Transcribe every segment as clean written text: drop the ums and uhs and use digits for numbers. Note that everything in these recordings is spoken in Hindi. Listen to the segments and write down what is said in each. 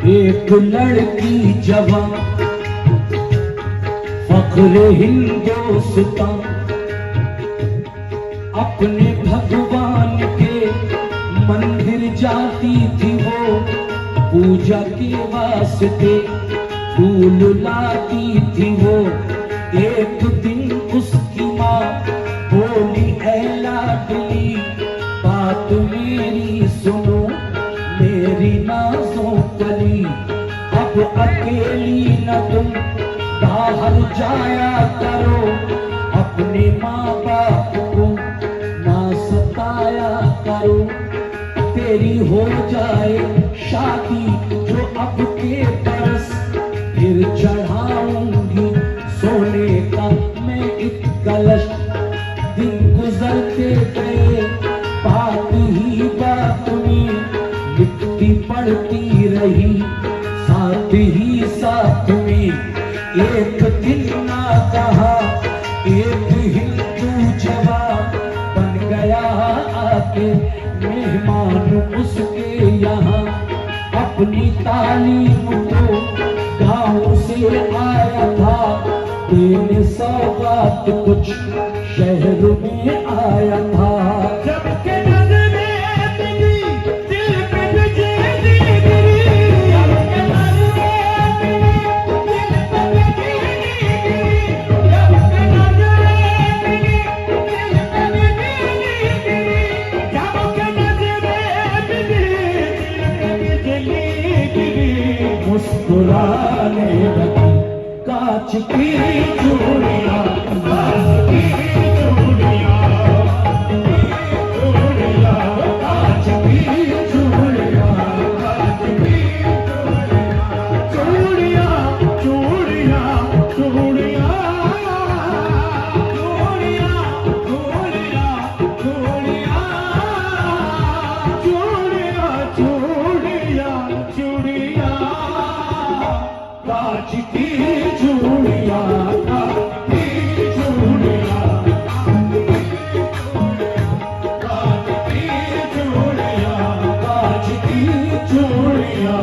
एक लड़की जवान फख्र हिंदुस्तान अपने भगवान के मंदिर जाती थी वो, पूजा के वास्ते फूल लाती थी वो। एक दिन उसकी माँ बोली, ऐ लाडली बात मेरी सुनो, मेरी नाज़ों कली, अब अकेली न तुम बाहर जाया करो, अपने माँ बाप को ना सताया करो। तेरी हो जाए शादी जो अब के बरस, फिर चढ़ाऊंगी सोने का मैं एक कलश। दिन गुजरते गए बात ही बात में लिखती पढ़ती रही साथ ही साथ में। एक दिन ना कहा एक हिंदू जवान बन गया आके मेहमान उसके यहाँ। अपनी तालीम को गाँव से आया था देने सौगात कुछ शहर में आया था। जब के मुस्कुराने लगी कांच की चूड़ियां, कांच की चूड़ियां, कांच की चूड़ियां, कांच की चूड़ियां, चूड़ियां, चूड़ियां, चूड़ियां, चूड़ियां, चूड़ियां, चूड़ियां, चूड़ियां, कांच की चूड़ियां, कांच की चूड़ियां, कांच की चूड़ियां, कांच की चूड़ियां।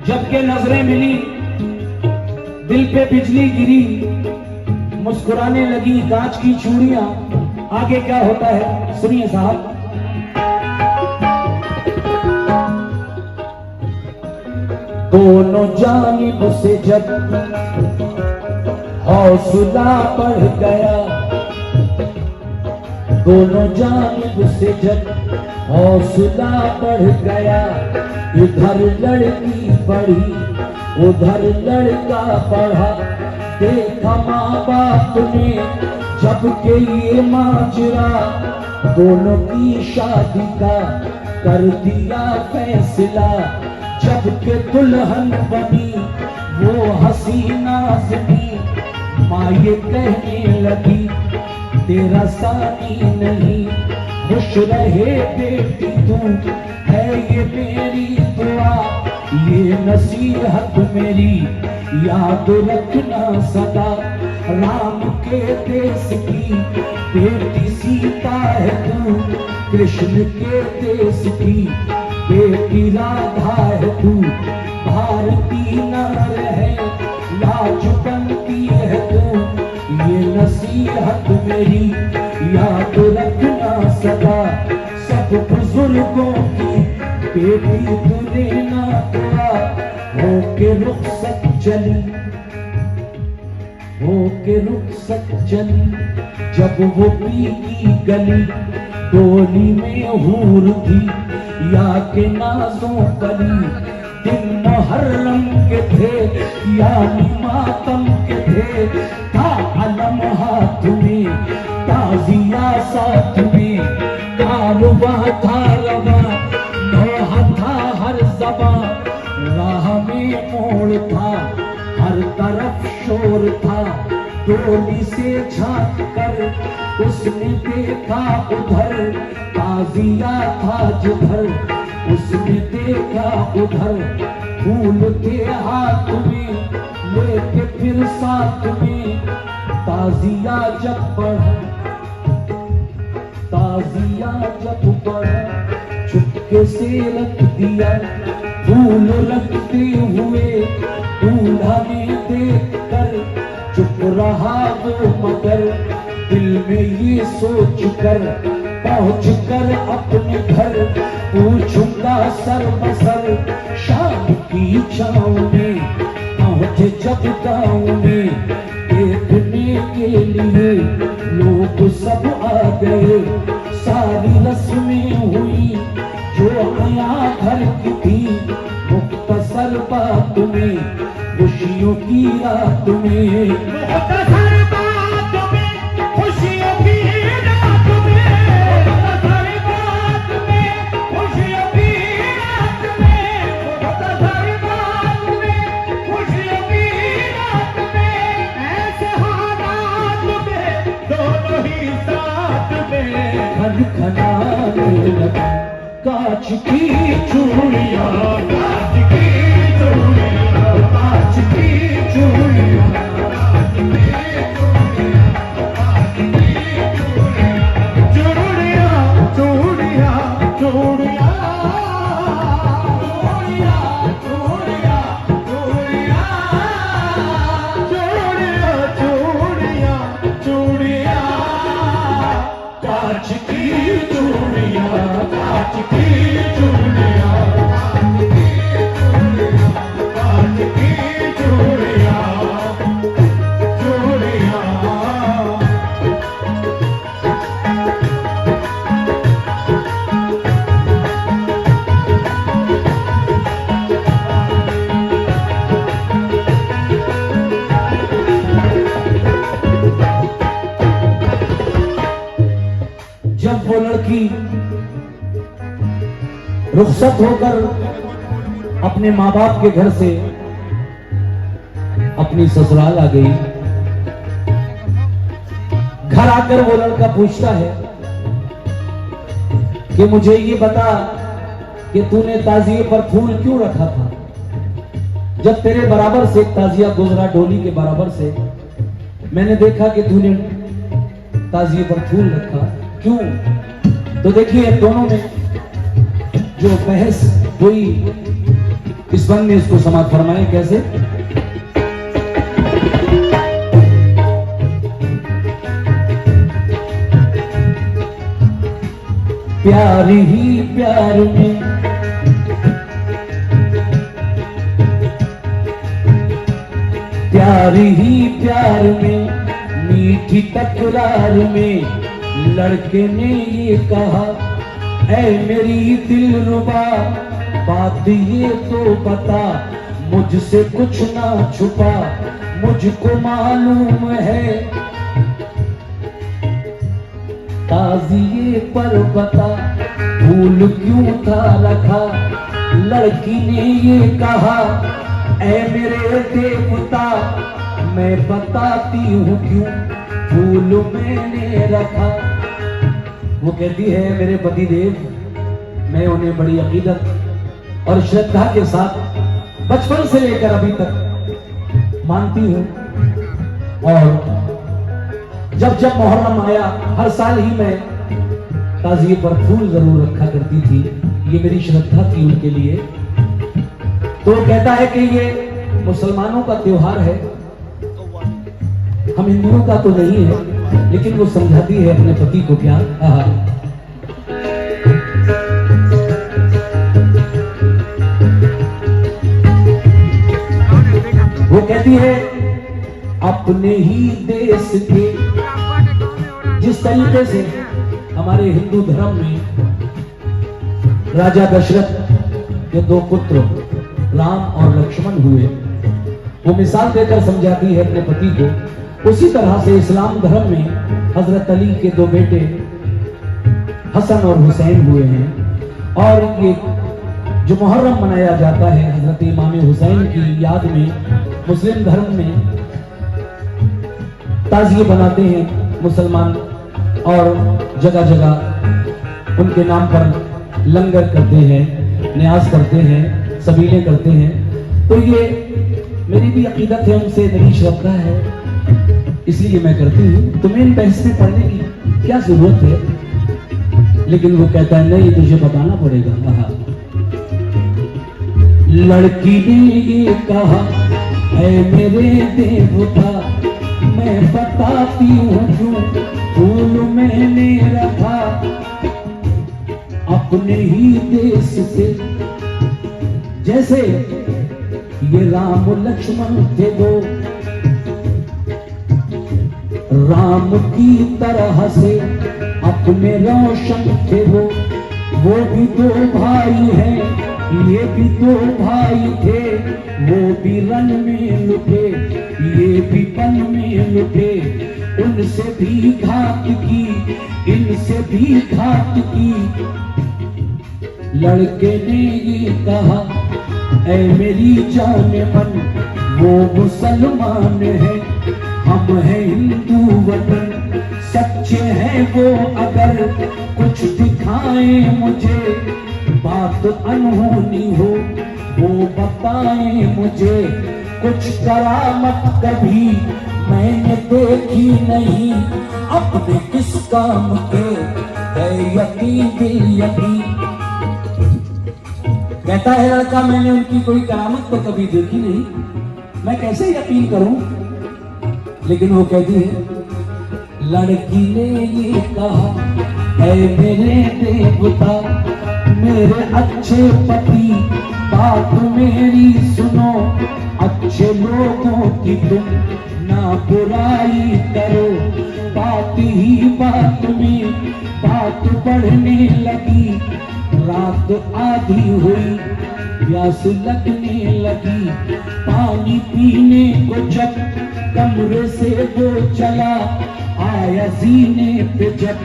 जब के नजरें मिली दिल पे बिजली गिरी, मुस्कुराने लगी कांच की चूड़ियां। आगे क्या होता है सुनिए साहब। दोनों जानिब से जब हौसला बढ़ गया, दोनों जानिब से जब हौसला बढ़ गया, इधर लड़की बढ़ी उधर लड़का बढ़ा। देखा माँ बाप ने जब के ये माजरा, दोनों की शादी का कर दिया फैसला। जब के दुल्हन बनी वो हसीना नाज़नी, माँ ये कहने लगी तेरा सानी नहीं। खुश रहे बेटी तू है ये मेरी दुआ, ये नसीहत मेरी याद रखना सदा। राम के देश की बेटी सीता है तू, कृष्ण के देश की बेटी राधा है तू। भारती नार है लाज बनती है तू, ये नसीहत मेरी याद रखना सदा। सब बुजुर्गों की बेटी तूने ना दुआ, होके रुखसत चली, होके रुखसत चली। जब वो पी की गली, डोली में हूर थी या के नाजों कली। दिन मुहर्रम के थे यानी मातम के थे, था अलम हाथ में ताजिया साथ में, कारवां था रवा डोली से झांक कर उसने देखा उधर ताजिया था जिधर, उसने देखा उधर फूल के हाथ में लेके फिर साथ में ताजिया जब बढ़ा, ताजिया जब बढ़ा चुपके से रख दिया फूल रखते हुए दूल्हा ने देख कर चुप रहा वो मगर दिल में ये सोच कर पहुंच कर अपने घर पूछूंगा सर बसर शाम की छाँव में पहुंचे जब गाँव में देखने के लिए लोग सब आ गए सारी रस्में हुई जो आया घर की थी मुख्तसर बात में खुशियों की रात में, मुख्तसर बात में खुशियों की रात में, मुख्तसर बात में खुशियों की रात में, मुख्तसर बात में खुशियों की रात में, ऐसे हालात में दोनों ही साथ में खनखनाने लगी कांच की चूड़ियां, कांच की चूड़ियां, कांच की चूड़ियां, चूड़ियां, चूड़ियां, चूड़ियां, कांच की चूड़ियां, कांच की जब वो लड़की रुखसत होकर अपने माँ बाप के घर से अपनी ससुराल आ गई, घर आकर वो लड़का पूछता है कि मुझे ये बता कि तूने ताजिए पर फूल क्यों रखा था, जब तेरे बराबर से एक ताजिया गुजरा डोली के बराबर से, मैंने देखा कि तूने ताजिए पर फूल रखा, क्यों? तो देखिए दोनों में जो बहस हुई इस बंद ने इसको समाप्त फरमाए कैसे। प्यार ही प्यार में प्यार ही प्यार में मीठी तकरार में लड़के ने ये कहा ऐ मेरी दिलरुबा बात ये तो बता, मुझसे कुछ ना छुपा, मुझको मालूम है ताजिए पर बता फूल क्यों था रखा। लड़की ने ये कहा ऐ मेरे देवता मैं बताती हूँ क्यों फूल मैंने रखा। वो कहती है मेरे पति देव, मैं उन्हें बड़ी अकीदत और श्रद्धा के साथ बचपन से लेकर अभी तक मानती हूँ, और जब जब मुहर्रम आया हर साल ही मैं ताजिए पर फूल जरूर रखा करती थी, ये मेरी श्रद्धा थी उनके लिए। तो वो कहता है कि ये मुसलमानों का त्योहार है, हम हिंदुओं का तो नहीं है, लेकिन वो समझाती है अपने पति को प्यार। वो कहती है अपने ही देश के, जिस तरीके से हमारे हिंदू धर्म में राजा दशरथ के दो पुत्र राम और लक्ष्मण हुए, वो मिसाल देकर समझाती है अपने पति को, उसी तरह से इस्लाम धर्म में हजरत अली के दो बेटे हसन और हुसैन हुए हैं। और ये जो मुहर्रम मनाया जाता है हजरत इमाम हुसैन की याद में, मुस्लिम धर्म में ताजिए बनाते हैं मुसलमान और जगह जगह उनके नाम पर लंगर करते हैं, न्याज करते हैं, सबीले करते हैं। तो ये मेरी भी अकीदत है, उनसे मेरी श्रद्धा है, इसलिए मैं करती हूँ। तुम्हें इन बहस में पढ़ने की क्या जरूरत है? लेकिन वो कहता है नहीं, तुझे बताना पड़ेगा। हाँ, लड़की ने ये कहा है मेरे देवता, मैं बताती हूँ क्यों फूल मैंने रखा अपने ही देश से। जैसे ये राम लक्ष्मण थे दो, राम की तरह से अपने रोशन थे वो भी दो भाई हैं, ये भी दो भाई थे, वो भी रन में लुटे, ये भी पन में लुटे, उनसे भी घात की, इनसे भी घात की। लड़के ने ये कहा ऐ मेरी जान मन, वो मुसलमान है, हम हैं हिंदू वतन, सच्चे हैं वो अगर कुछ दिखाएं मुझे, बात अनहोनी हो वो बताएं मुझे, कुछ करामत कभी मैंने देखी नहीं, अपने किस काम के है यकीन दिल यकीन। कहता है लड़का मैंने उनकी कोई करामत तो कभी देखी नहीं, मैं कैसे यकीन करूं? लेकिन वो कहती है लड़की ने ये कहा है मेरे देवता, मेरे अच्छे पति, बात मेरी सुनो, अच्छे लोगों की तुम ना बुराई करो। बात ही बात में बात बढ़ने लगी, रात आधी हुई प्यास लगने लगी, पानी पीने को जब कमरे से वो चला, आया सीने पे जब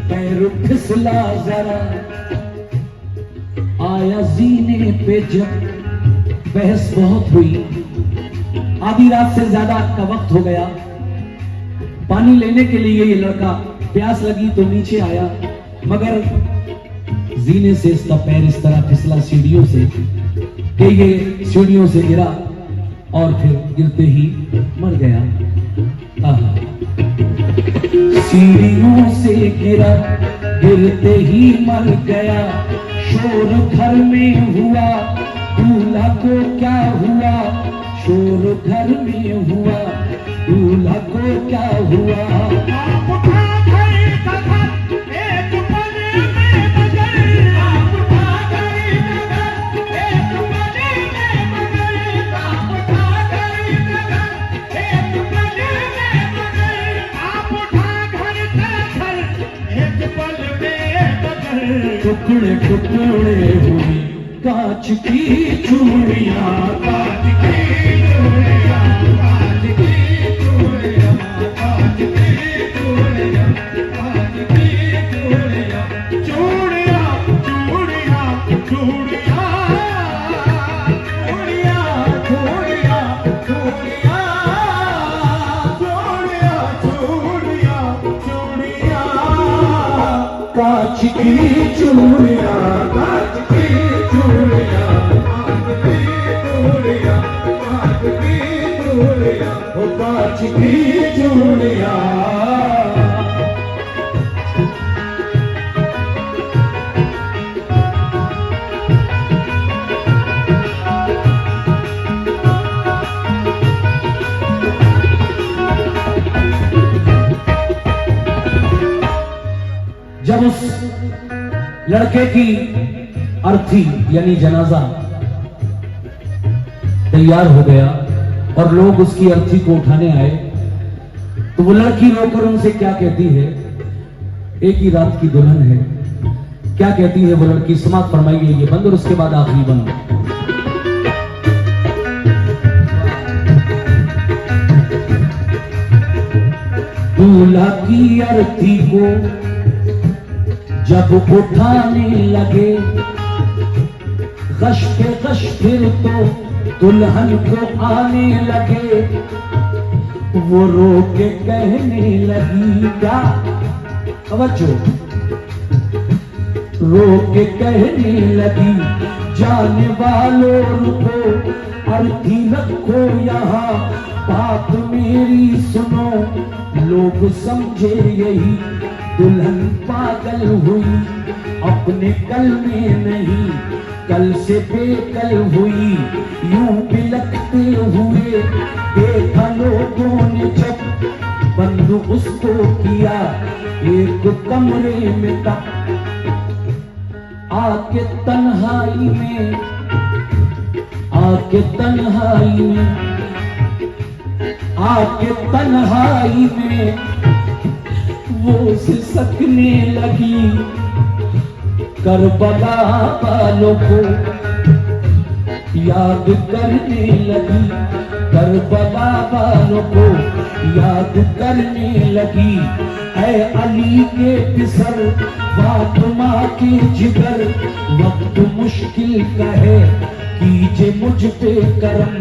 पैर फिसला जरा, आया जीने पे जब। बहस बहुत हुई, आधी रात से ज्यादा का वक्त हो गया। पानी लेने के लिए ये लड़का, प्यास लगी तो नीचे आया, मगर जीने से इसका पैर इस तरह फिसला सीढ़ियों से कि ये सीढ़ियों से गिरा और फिर गिरते ही मर गया। सीढ़ियों से गिरा, गिरते ही मर गया, शोर घर में हुआ, दूल्हा को क्या हुआ, शोर घर में हुआ, दूल्हा को क्या हुआ। टुकड़े टुकड़े हुई कांच की चूड़ियां, कांच की चूड़ियां, कांच की चूड़ियां, कांच की चूड़ियां, कांच की चूड़ियां, चूड़ियां, चूड़ियां, चूड़ियां, चूड़ियां, चूड़ियां, चूड़ियां, चूड़ियां, चूड़ियां, कांच की चूड़ियां, कांच की चूड़ियां, कांच की चूड़ियां, कांच की चूड़ियां, ओ कांच की चूड़ियां। जब उस लड़के की अर्थी यानी जनाजा तैयार हो गया और लोग उसकी अर्थी को उठाने आए, तो वो लड़की रोकर उनसे क्या कहती है, एक ही रात की दुल्हन है, क्या कहती है वो लड़की, समाप्त फरमाइए ये बंद और उसके बाद आखिरी बंद। दूल्हा की अर्थी को जब उठाने लगे, गश पे गश फिर तो दुल्हन को आने लगे, वो रो के कहने लगी क्या, तवज्जो, रो के कहने लगी जाने वालों रुको, अर्थी रखो यहाँ बात मेरी सुनो, लोग समझे यही दुल्हन पागल हुई, अपने कल में नहीं कल से बेकल हुई, यूं बिलखते हुए देखा लोगों ने जब, बंद उसको किया एक कमरे में तक, आके तन्हाई में, आके तन्हाई में, आके तन्हाई में वो सिसकने लगी, करबला वालों को याद करने लगी, करबला वालों को याद करने लगी, ऐ अली के पिसर फातिमा के जिगर, वक्त मुश्किल का है कीजिए मुझ पे करम,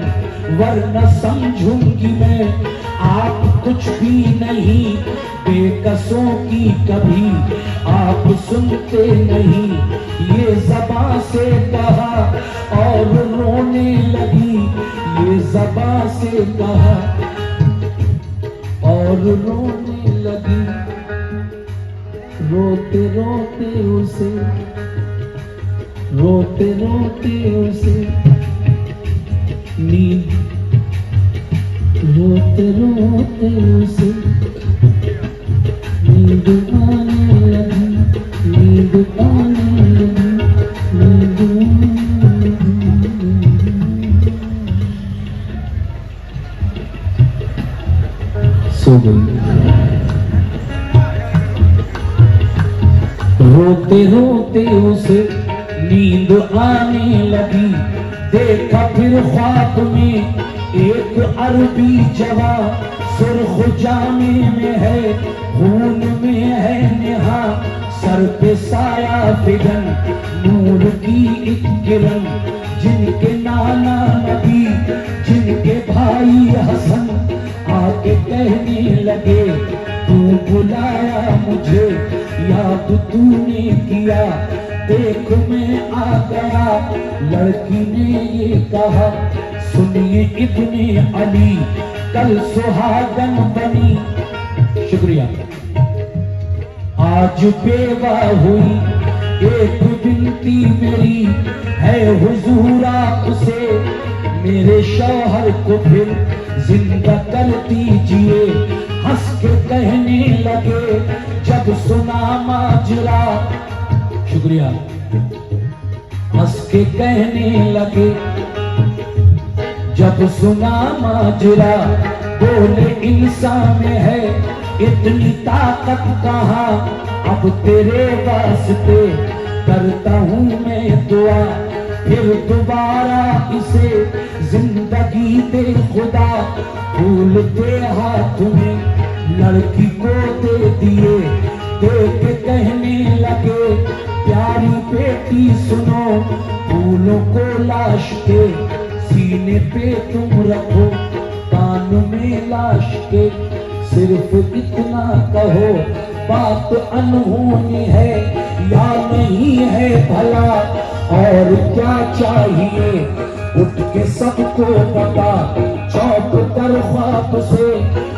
वरना समझूंगी मैं आप कुछ भी नहीं, बेकसों की कभी आप सुनते नहीं, ये ज़बां से कहा और रोने लगी, ये ज़बां से कहा और रोने लगी, रोते रोते उसे, रोते रोते उसे नींद, रोते रोते उसे नींद आने लगी, नींद आने लगी, नींद आने लगी। सो गई। रोते रोते उसे नींद आने लगी, देखा फिर ख्वाब में एक अरबी जवान, सुर्ख जामे में है खून में है निहा, सर पे साया फिगन नूर की एक किरण, जिनके नाना नबी जिनके भाई हसन आके कहने लगे तू बुलाया मुझे, याद तूने किया देख मैं आ गया, लड़की ने ये कहा सुनिए इब्ने अली कल सुहागन बनी, शुक्रिया, आज बेवा हुई एक बिनती मेरी है हुजूर आपसे, मेरे शौहर को फिर जिंदा कर दीजिए, हंस के कहने लगे जब सुना माजरा, शुक्रिया, हंस के कहने लगे जब सुना माजरा, बोले इंसान में है इतनी ताकत कहाँ, अब तेरे वास्ते करता हूँ मैं दुआ, फिर दोबारा इसे जिंदगी दे खुदा, फूल दे हाथ में लड़की को दे दिए, देख के कहने लगे प्यारी बेटी सुनो, फूलों को लाश के सीने पे तुम रखो, कान में लाश के सिर्फ इतना कहो, बात अनहोनी है या नहीं है भला, और क्या चाहिए उठ के सबको बता, चौक कर ख्वाब से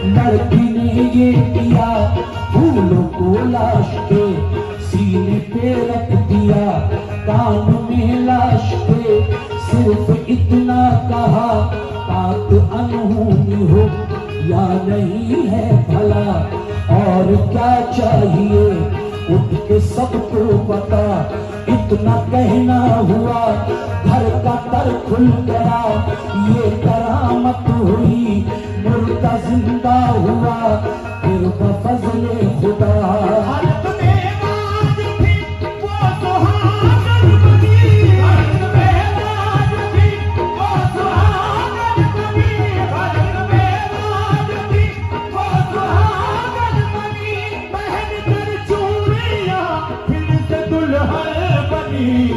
लड़की ने ये किया, फूलों को लाश के सीने पे रख दिया, कान में लाश के सिर्फ इतना कहा, बात अनहोनी हो या नहीं है भला, और क्या चाहिए उठ के सबको बता, इतना कहना हुआ घर का तर खुल गया, ये करामत हुई मुर्दा जिंदा हुआ, फिर बफज़ले खुदा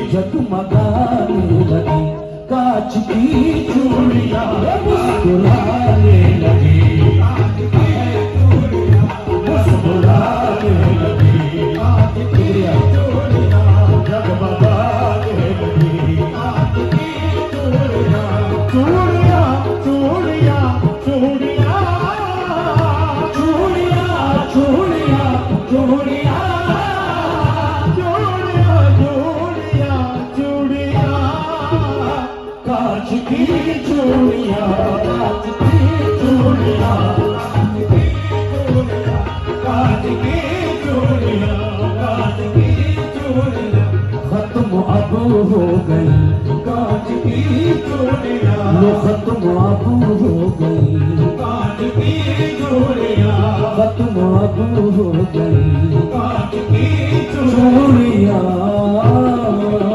जगमगाने लगी, कांच की चूड़ियां मुस्कुराने लगी, मुस्कुराने लगी, जगमगाने लगी। चूड़ियां चूड़ियां चूड़ियां चूड़ियां चूड़ियां चूड़ियां चूड़ियां चूड़ियां कांच की चूड़ियां, कांच की चूड़ियां, कांच की चूड़ियां, कांच की चूड़ियां, खत्म अब हो गई कांच की चूड़ियां, लो खत्म अब हो गई, कांच की चूड़ियां, खत्म अब हो गई कांच की चूड़ियां। चूड़ियां।